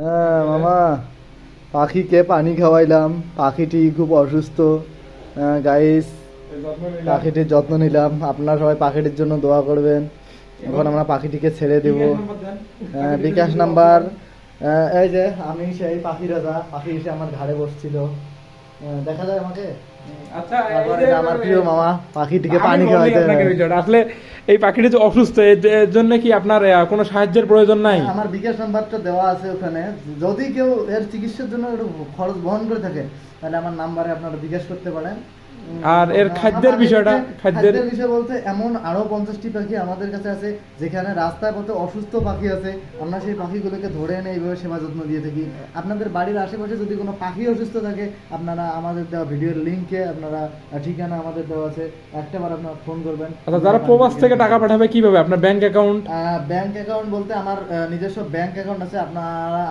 হ্যাঁ মামা, পাখিকে পানি খাওয়াইলাম, পাখিটি খুব অসুস্থ। গাইস, পাখিটির যত্ন নিলাম, আপনারা সবাই পাখিটির জন্য দোয়া করবেন। এখন আমরা পাখিটিকে ছেড়ে দেব। বিকাশ নাম্বার, এই যে আমি সেই পাখি রাজা, পাখি এসে আমার ঘাড়ে বসছিল। দেখা যায় আমাকে। আচ্ছা, তারপর এটা আমার প্রিয় মামা, পাখিটিকে পানি খাওয়াইতে হবে। আসলে এই পাখিটি যে অসুস্থ, এর জন্য কি আপনার কোনো সাহায্যের প্রয়োজন নাই? আমার বিকাশ নাম্বারটা দেওয়া আছে ওখানে। যদি কেউ এর চিকিৎসার জন্য একটু খরচ বহন করে থাকে, তাহলে আমার নাম্বারে আপনারা বিকাশ করতে পারেন। আর এর খাদ্যের বিষয়টা, খাদ্যের বিষয় বলতে এমন আরো 50টি পাখি আমাদের কাছে আছে, যেখানে রাস্তায় পথে অসুস্থ পাখি আছে। আমরা সেই পাখিগুলোকে ধরে এনে এইভাবে সেবা যত্ন দিয়ে থাকি। আপনাদের বাড়ির আশেপাশে যদি কোনো পাখি অসুস্থ থাকে, আপনারা আমাদের দেওয়া ভিডিওর লিঙ্কে আপনারা ঠিকানা আমাদের দেওয়া আছে, একটাবার আপনারা ফোন করবেন। আচ্ছা, যারা প্রবাস থেকে টাকা পাঠাবে কিভাবে? আপনার ব্যাংক অ্যাকাউন্ট? ব্যাংক অ্যাকাউন্ট বলতে আমার নিজস্ব ব্যাংক অ্যাকাউন্ট আছে। আপনারা